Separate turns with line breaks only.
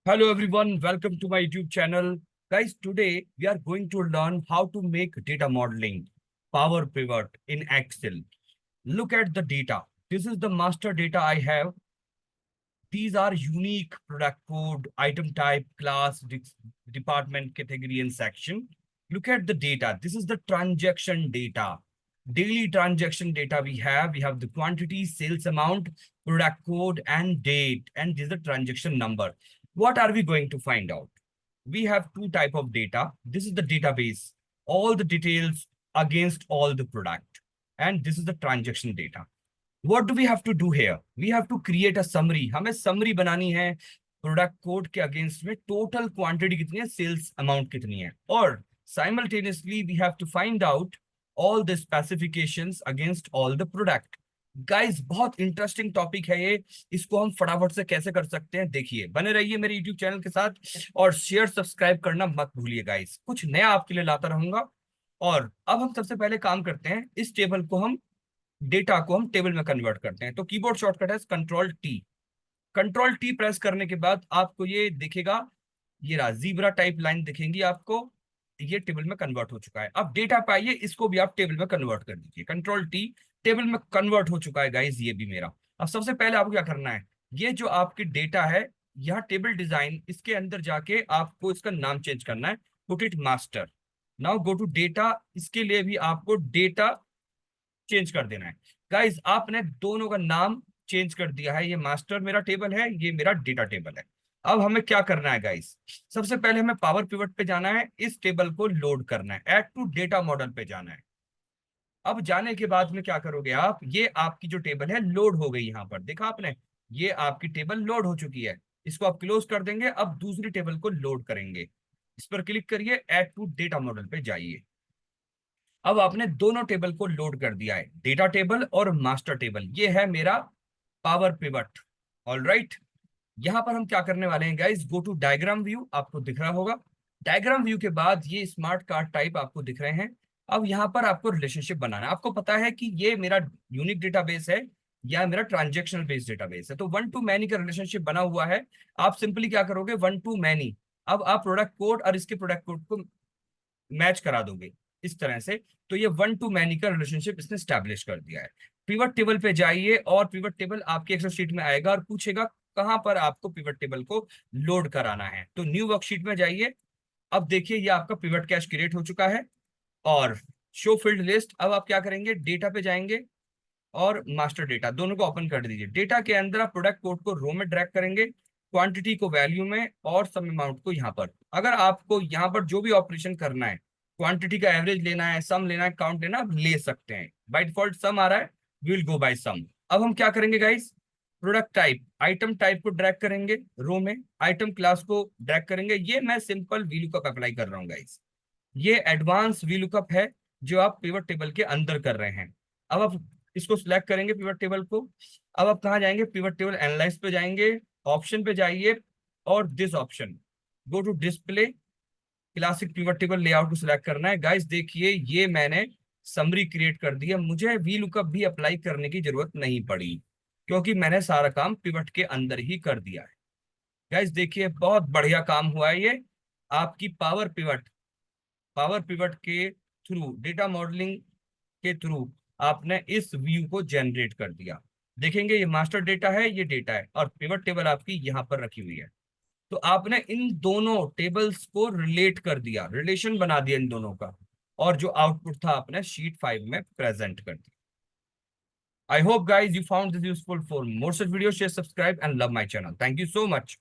Hello everyone, welcome to my YouTube channel. Guys, today we are going to learn how to make data modeling, Power Pivot in Excel. Look at the data. This is the master data I have. These are unique product code, item type, class, department, category, and section. Look at the data. This is the transaction data. Daily transaction data we have. We have the quantity, sales amount, product code, and date. And this is the transaction number. What are we going to find out? We have two type of data. This is the database, all the details against all the product. And this is the transaction data. What do we have to do here? We have to create a summary. हमें summary बनानी है product code के against में total quantity कितनी है, sales amount कितनी है, और simultaneously we have to find out all the specifications against all the product. Guys बहुत इंटरेस्टिंग टॉपिक है ये, इसको हम फटाफट से कैसे कर सकते हैं देखिए, बने रहिए मेरे यूट्यूब चैनल के साथ और शेयर सब्सक्राइब करना मत भूलिए गाइस, कुछ नया आपके लिए लाता रहूंगा। और अब हम सबसे पहले काम करते हैं, इस टेबल को हम डेटा को हम टेबल में कन्वर्ट करते हैं। तो कीबोर्ड शॉर्टकट है control T. Control T press करने के बाद आपको ये दिखेगा, ये रहा जीब्रा टाइप लाइन दिखेंगी आपको, ये टेबल में कन्वर्ट हो चुका है। अब डेटा पाइए, इसको भी आप टेबल में कन्वर्ट कर दीजिए। कंट्रोल टी, टेबल में कन्वर्ट हो चुका है गाइस ये भी मेरा। अब सबसे पहले आपको क्या करना है, ये जो आपकी डेटा है, यहाँ टेबल डिजाइन, इसके अंदर जाके आपको इसका नाम चेंज करना है, put it master. Now go to data, इसके लिए भी आपको डेटा चेंज कर देना है। गाइस आपने दोनों का नाम चेंज कर दिया है, ये मास्टर मेरा टेबल है, ये मेरा डेटा टेबल है। अब हमें क्या करना है गाइस, सबसे पहले हमें पावर पिवट पे जाना है, इस टेबल को लोड करना है, ऐड टू डेटा मॉडल पे जाना है। अब जाने के बाद में क्या करोगे आप, ये आपकी जो टेबल है लोड हो गई, यहाँ पर देखा आपने, ये आपकी टेबल लोड हो चुकी है। इसको आप क्लोज कर देंगे, अब दूसरी टेबल को लोड करेंगे। इस पर क्लिक करिए, ऐड टू डेटा मॉडल पे जाइए। अब आपने दोनों टेबल को लोड कर दिया है, डेटा टेबल और मास्टर टेबल, ये है मेरा पावर पिवट। ऑल राइट, यहां पर हम क्या करने वाले हैं guys, go to diagram view, आपको दिख रहा होगा। डायग्राम व्यू के बाद ये स्मार्ट कार्ड टाइप आपको दिख रहे हैं। अब यहाँ पर आपको रिलेशनशिप बनाना है, आपको पता है कि ये मेरा यूनिक डेटाबेस है या मेरा ट्रांजेक्शनल बेस्ड डेटाबेस है, तो वन टू मैनी का रिलेशनशिप बना हुआ है। आप सिंपली क्या करोगे, वन टू मैनी, अब आप प्रोडक्ट कोड और इसके प्रोडक्ट कोड को मैच करा दोगे इस तरह से, तो ये वन टू मैनी का रिलेशनशिप इसने स्टैब्लिश कर दिया है। पिवट टेबल पे जाइए और पिवट टेबल आपके एक्सेल शीट में आएगा और पूछेगा कहां पर आपको पिवट टेबल को लोड कराना है, तो न्यू वर्कशीट में जाइए। अब देखिए ये आपका पिवट कैश क्रिएट हो चुका है और शो फील्ड लिस्ट। अब आप क्या करेंगे, डेटा पे जाएंगे और मास्टर डेटा दोनों को ओपन कर दीजिए। डेटा के अंदर आप प्रोडक्ट कोड को रो में ड्रैग करेंगे, क्वांटिटी को वैल्यू में और सम अमाउंट को यहाँ पर। अगर आपको यहाँ पर जो भी ऑपरेशन करना है, क्वांटिटी का एवरेज लेना है, सम लेना है, काउंट लेना, आप ले सकते हैं। बाय डिफॉल्ट सम आ रहा है, वी विल गो बाय सम। अब हम क्या करेंगे guys, product type, item type को ड्रैग करेंगे रो में, आइटम क्लास को ड्रैग करेंगे। ये मैं सिंपल वीलुकअप अप्लाई कर रहा हूँ गाइस, ये एडवांस वीलुकअप है जो आप पिवट टेबल के अंदर कर रहे हैं। अब आप इसको सिलेक्ट करेंगे पिवट टेबल को। अब आप कहाँ जाएंगे, पिवट टेबल एनालाइज पे जाएंगे, ऑप्शन पे जाइए और this option, go to display, classic pivot table layout को सिलेक्ट करना है। गाइस देखिए ये मैंने समरी क्रिएट कर दिया, मुझे वीलुकअप भी अप्लाई करने की जरूरत नहीं पड़ी क्योंकि मैंने सारा काम पिवट के अंदर ही कर दिया है। गाइस देखिए बहुत बढ़िया काम हुआ है ये, आपकी पावर पिवट के थ्रू, डेटा मॉडलिंग के थ्रू आपने इस व्यू को जनरेट कर दिया। देखेंगे ये मास्टर डेटा है, ये डेटा है और पिवट टेबल आपकी यहाँ पर रखी हुई है। तो आपने इन दोनों टेबल्स को रिलेट कर दिया, रिलेशन बना दिया इन दोनों का, और जो आउटपुट था आपने शीट 5 में प्रेजेंट कर दिया। I hope guys you found this useful. For more such videos, share, subscribe and love my channel. Thank you so much.